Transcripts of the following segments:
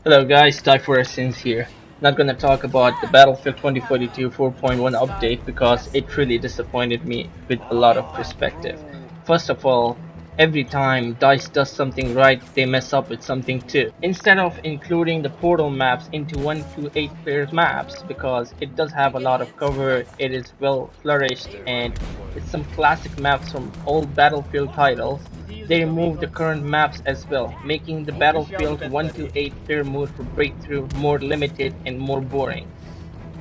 Hello guys, Typhorescence here. Not gonna talk about the Battlefield 2042 4.1 update because it really disappointed me with a lot of perspective. First of all, every time DICE does something right, they mess up with something too. Instead of including the portal maps into 1 to 8 player maps because it does have a lot of cover, it is well flourished and with some classic maps from old Battlefield titles, they removed the current maps as well, making the Battlefield 1 to 8 player mode for Breakthrough more limited and more boring.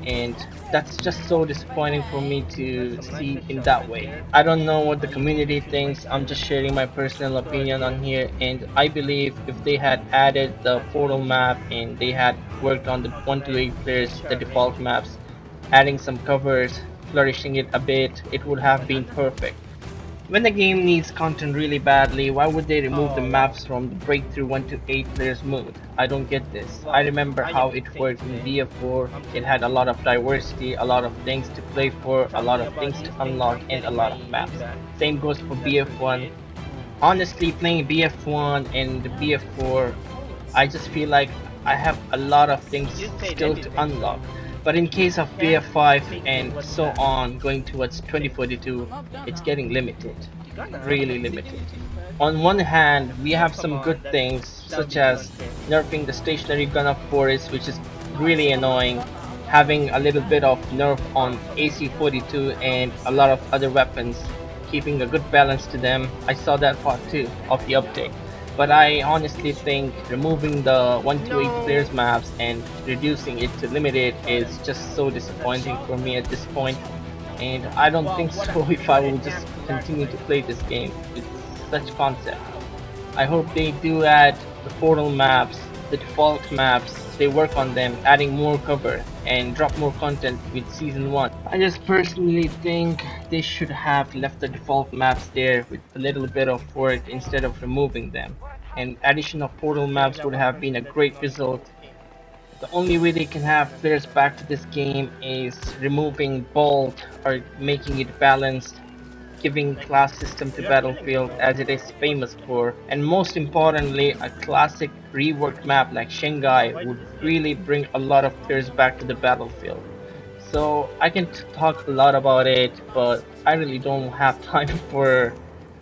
And that's just so disappointing for me to see in that way. I don't know what the community thinks, I'm just sharing my personal opinion on here, and I believe if they had added the portal map and they had worked on the 1 to 8 players, the default maps, adding some covers, flourishing it a bit, it would have been perfect. When the game needs content really badly, why would they remove the maps from the Breakthrough 1 to 8 players mode? I don't get this. I remember how it worked in BF4, it had a lot of diversity, a lot of things to play for, a lot of things to unlock, and a lot of maps. Same goes for BF1. Honestly, playing BF1 and BF4, I just feel like I have a lot of things still to unlock. But in case of BF5 and so on, going towards 2042, it's getting limited, really limited. On one hand, we have some good things, such as nerfing the stationary gun of Boris, which is really annoying, having a little bit of nerf on AC-42 and a lot of other weapons, keeping a good balance to them. I saw that part too of the update. But I honestly think removing the 1 to 8 players maps and reducing it to limited is just so disappointing for me at this point. And I don't think so if I will just continue to play this game with such concept. I hope they do add the portal maps, the default maps, they work on them, adding more cover and drop more content with season 1. I just personally think they should have left the default maps there with a little bit of work instead of removing them. And addition of portal maps would have been a great result. The only way they can have players back to this game is removing Bolt or making it balanced, giving class system to Battlefield as it is famous for, and most importantly, a classic reworked map like Shanghai would really bring a lot of players back to the Battlefield. So I can talk a lot about it, but I really don't have time for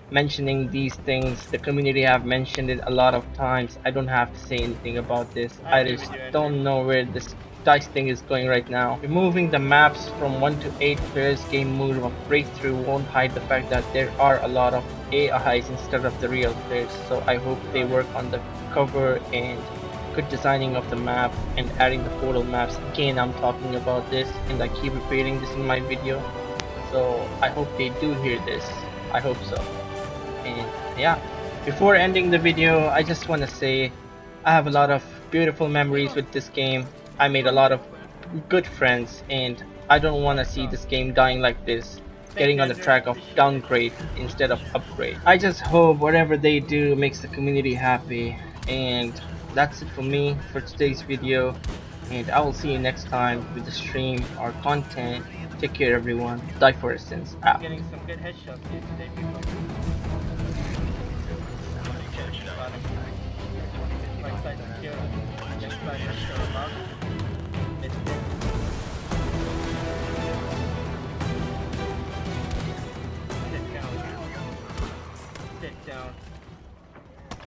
mentioning these things. The community have mentioned it a lot of times. I don't have to say anything about this. I just don't know where this DICE thing is going right now. Removing the maps from 1 to 8 players game mode of Breakthrough won't hide the fact that there are a lot of AIs instead of the real players, so I hope they work on the cover and good designing of the map and adding the portal maps. Again, I'm talking about this and I keep repeating this in my video, so I hope they do hear this. I hope so. And yeah, before ending the video, I just want to say I have a lot of beautiful memories with this game. I made a lot of good friends, and I don't want to see this game dying like this, getting on the track of downgrade instead of upgrade. I just hope whatever they do makes the community happy, and that's it for me for today's video, and I will see you next time with the stream or content. Take care everyone. Typhorescence out. Getting some good headshots today, people. Right side secure, left side headshot.